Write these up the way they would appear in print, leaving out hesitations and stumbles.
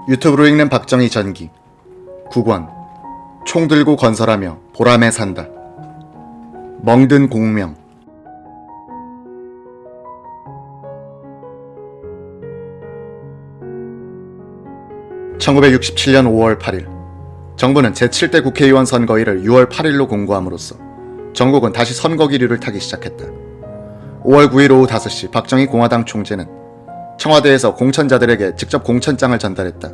유튜브로 읽는 박정희 전기 9권 총 들고 건설하며 보람에 산다. 멍든 공명. (1967년 5월 8일) 정부는 제7대 국회의원 선거일을 6월 8일로 공고함으로써 전국은 다시 선거 기류를 타기 시작했다. 5월 9일 오후 5시 박정희 공화당 총재는 청와대에서 공천자들에게 직접 공천장을 전달했다.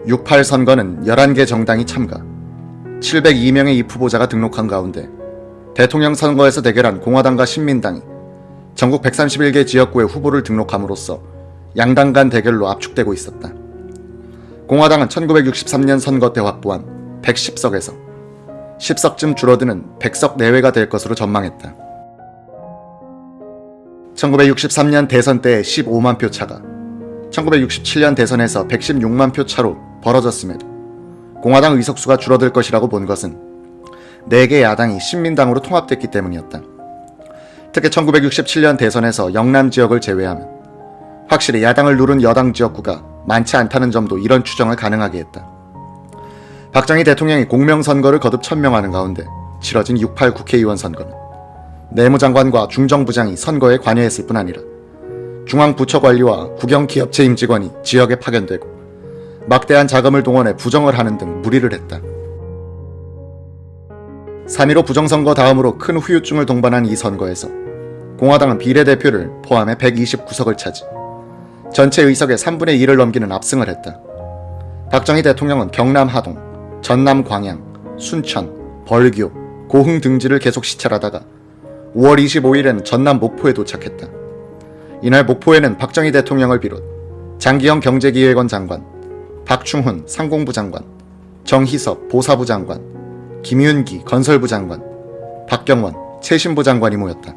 6.8 선거는 11개 정당이 참가, 702명의 입후보자가 등록한 가운데 대통령 선거에서 대결한 공화당과 신민당이 전국 131개 지역구의 후보를 등록함으로써 양당 간 대결로 압축되고 있었다. 공화당은 1963년 선거 때 확보한 110석에서 10석쯤 줄어드는 100석 내외가 될 것으로 전망했다. 1963년 대선 때의 15만 표 차가 1967년 대선에서 116만 표 차로 벌어졌음에도 공화당 의석수가 줄어들 것이라고 본 것은 4개 야당이 신민당으로 통합됐기 때문이었다. 특히 1967년 대선에서 영남 지역을 제외하면 확실히 야당을 누른 여당 지역구가 많지 않다는 점도 이런 추정을 가능하게 했다. 박정희 대통령이 공명선거를 거듭 천명하는 가운데 치러진 6.8 국회의원 선거는 내무장관과 중정부장이 선거에 관여했을 뿐 아니라 중앙부처관리와 국영기업체 임직원이 지역에 파견되고 막대한 자금을 동원해 부정을 하는 등 무리를 했다. 3.15 부정선거 다음으로 큰 후유증을 동반한 이 선거에서 공화당은 비례대표를 포함해 129석을 차지 전체 의석의 3분의 2를 넘기는 압승을 했다. 박정희 대통령은 경남 하동, 전남 광양, 순천, 벌교, 고흥 등지를 계속 시찰하다가 5월 25일에는 전남 목포에 도착했다. 이날 목포에는 박정희 대통령을 비롯 장기영 경제기획원 장관, 박충훈 상공부 장관, 정희섭 보사부 장관, 김윤기 건설부 장관, 박경원 최신부 장관이 모였다.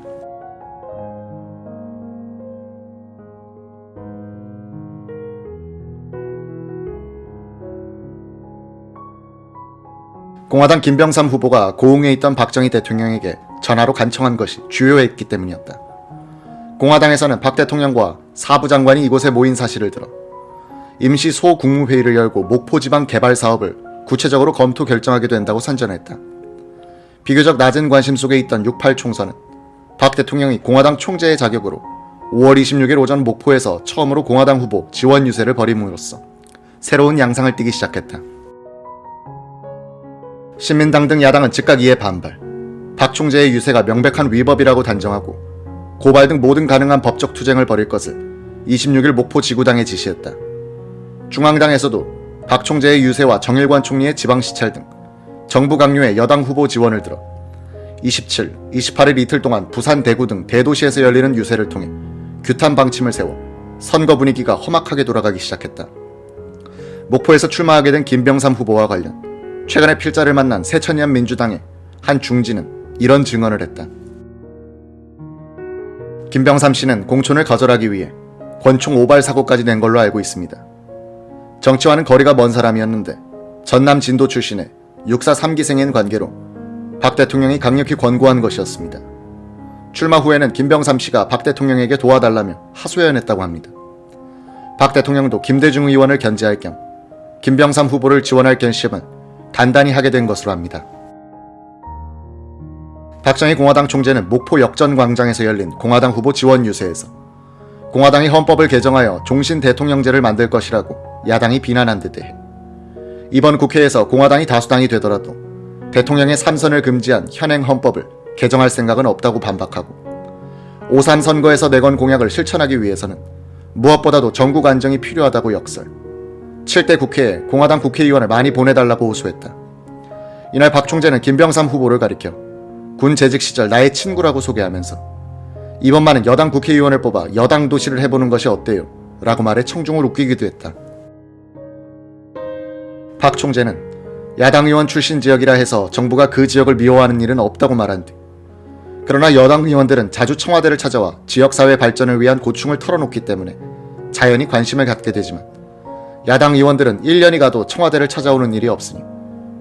공화당 김병삼 후보가 고흥에 있던 박정희 대통령에게 전화로 간청한 것이 주요했기 때문이었다. 공화당에서는 박 대통령과 사부 장관이 이곳에 모인 사실을 들어 임시 소국무회의를 열고 목포지방 개발 사업을 구체적으로 검토 결정하게 된다고 선전했다. 비교적 낮은 관심 속에 있던 6.8 총선은 박 대통령이 공화당 총재의 자격으로 5월 26일 오전 목포에서 처음으로 공화당 후보 지원 유세를 벌임으로써 새로운 양상을 띠기 시작했다. 신민당 등 야당은 즉각 이에 반발, 박 총재의 유세가 명백한 위법이라고 단정하고 고발 등 모든 가능한 법적 투쟁을 벌일 것을 26일 목포 지구당에 지시했다. 중앙당에서도 박 총재의 유세와 정일관 총리의 지방시찰 등 정부 강요의 여당 후보 지원을 들어 27, 28일 이틀 동안 부산, 대구 등 대도시에서 열리는 유세를 통해 규탄 방침을 세워 선거 분위기가 험악하게 돌아가기 시작했다. 목포에서 출마하게 된 김병삼 후보와 관련 최근에 필자를 만난 새천년 민주당의 한 중진은 이런 증언을 했다. 김병삼 씨는 공천을 거절하기 위해 권총 오발 사고까지 낸 걸로 알고 있습니다. 정치와는 거리가 먼 사람이었는데 전남 진도 출신의 육사 3기생인 관계로 박 대통령이 강력히 권고한 것이었습니다. 출마 후에는 김병삼 씨가 박 대통령에게 도와달라며 하소연했다고 합니다. 박 대통령도 김대중 의원을 견제할 겸 김병삼 후보를 지원할 결심을 단단히 하게 된 것으로 압니다. 박정희 공화당 총재는 목포 역전광장에서 열린 공화당 후보 지원 유세에서 공화당이 헌법을 개정하여 종신 대통령제를 만들 것이라고 야당이 비난한 데 대해 이번 국회에서 공화당이 다수당이 되더라도 대통령의 3선을 금지한 현행 헌법을 개정할 생각은 없다고 반박하고 5.3 선거에서 내건 공약을 실천하기 위해서는 무엇보다도 전국 안정이 필요하다고 역설, 7대 국회에 공화당 국회의원을 많이 보내달라고 호소했다. 이날 박 총재는 김병삼 후보를 가리켜 군 재직 시절 나의 친구라고 소개하면서 이번만은 여당 국회의원을 뽑아 여당 도시를 해보는 것이 어때요? 라고 말해 청중을 웃기기도 했다. 박 총재는 야당 의원 출신 지역이라 해서 정부가 그 지역을 미워하는 일은 없다고 말한 뒤 그러나 여당 의원들은 자주 청와대를 찾아와 지역사회 발전을 위한 고충을 털어놓기 때문에 자연히 관심을 갖게 되지만 야당 의원들은 1년이 가도 청와대를 찾아오는 일이 없으니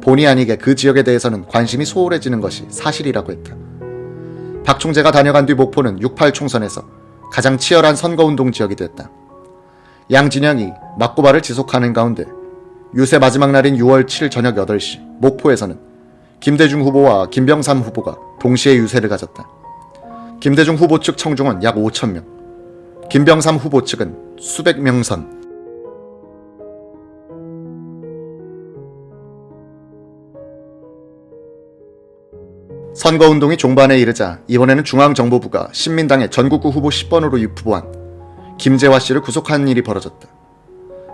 본의 아니게 그 지역에 대해서는 관심이 소홀해지는 것이 사실이라고 했다. 박 총재가 다녀간 뒤 목포는 6.8 총선에서 가장 치열한 선거운동 지역이 됐다. 양 진영이 맞고발을 지속하는 가운데 유세 마지막 날인 6월 7일 저녁 8시 목포에서는 김대중 후보와 김병삼 후보가 동시에 유세를 가졌다. 김대중 후보 측 청중은 약 5,000명, 김병삼 후보 측은 수백 명 선. 선거운동이 종반에 이르자 이번에는 중앙정보부가 신민당의 전국구 후보 10번으로 입후보한 김재화 씨를 구속하는 일이 벌어졌다.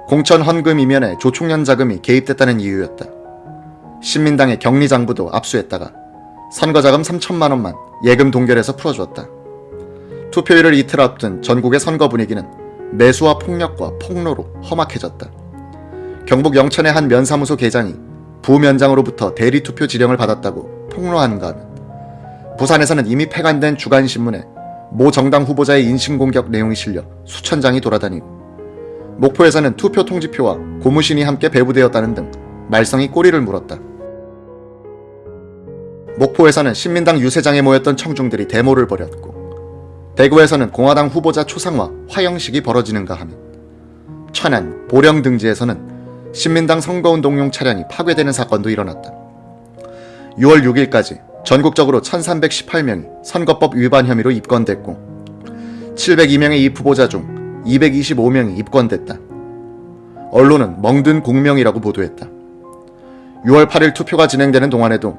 공천 헌금 이면에 조총련 자금이 개입됐다는 이유였다. 신민당의 격리장부도 압수했다가 선거자금 3천만 원만 예금 동결해서 풀어주었다. 투표일을 이틀 앞둔 전국의 선거 분위기는 매수와 폭력과 폭로로 험악해졌다. 경북 영천의 한 면사무소 계장이 부면장으로부터 대리투표 지령을 받았다고 폭로하는가 하면, 부산에서는 이미 폐간된 주간신문에 모 정당 후보자의 인신공격 내용이 실려 수천 장이 돌아다니고, 목포에서는 투표 통지표와 고무신이 함께 배부되었다는 등 말썽이 꼬리를 물었다. 목포에서는 신민당 유세장에 모였던 청중들이 데모를 벌였고, 대구에서는 공화당 후보자 초상화 화형식이 벌어지는가 하면, 천안, 보령 등지에서는 신민당 선거운동용 차량이 파괴되는 사건도 일어났다. 6월 6일까지 전국적으로 1318명이 선거법 위반 혐의로 입건됐고 702명의 입후보자 중 225명이 입건됐다. 언론은 멍든 공명이라고 보도했다. 6월 8일 투표가 진행되는 동안에도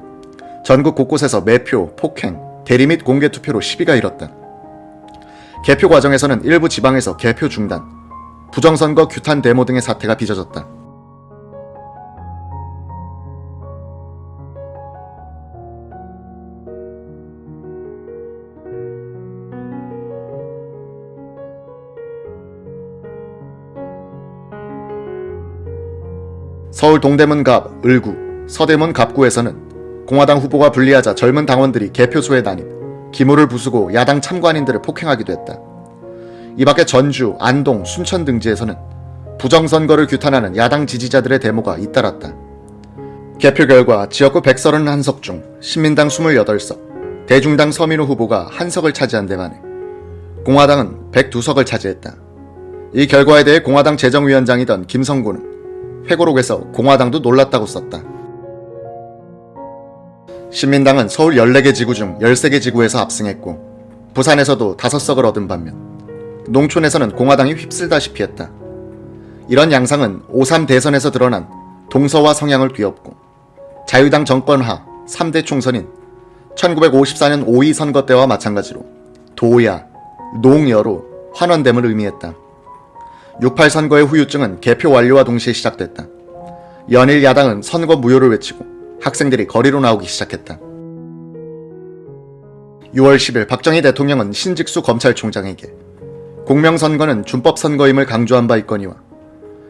전국 곳곳에서 매표, 폭행, 대리 및 공개 투표로 시비가 일었다. 개표 과정에서는 일부 지방에서 개표 중단, 부정선거 규탄 데모 등의 사태가 빚어졌다. 서울 동대문 갑, 을구, 서대문 갑구에서는 공화당 후보가 불리하자 젊은 당원들이 개표소에 난입, 기물을 부수고 야당 참관인들을 폭행하기도 했다. 이 밖에 전주, 안동, 순천 등지에서는 부정선거를 규탄하는 야당 지지자들의 데모가 잇따랐다. 개표 결과 지역구 131석 중 신민당 28석, 대중당 서민우 후보가 1석을 차지한 데 반해 공화당은 102석을 차지했다. 이 결과에 대해 공화당 재정위원장이던 김성구는 회고록에서 공화당도 놀랐다고 썼다. 신민당은 서울 14개 지구 중 13개 지구에서 압승했고 부산에서도 5석을 얻은 반면 농촌에서는 공화당이 휩쓸다시피 했다. 이런 양상은 5.3 대선에서 드러난 동서와 성향을 뒤엎고 자유당 정권 하 3대 총선인 1954년 5.2 선거 때와 마찬가지로 도야, 농여로 환원됨을 의미했다. 6.8 선거의 후유증은 개표 완료와 동시에 시작됐다. 연일 야당은 선거 무효를 외치고 학생들이 거리로 나오기 시작했다. 6월 10일 박정희 대통령은 신직수 검찰총장에게 공명선거는 준법선거임을 강조한 바 있거니와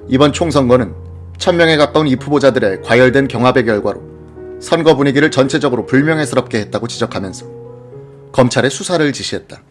이번 총선거는 1000명에 가까운 입후보자들의 과열된 경합의 결과로 선거 분위기를 전체적으로 불명예스럽게 했다고 지적하면서 검찰에 수사를 지시했다.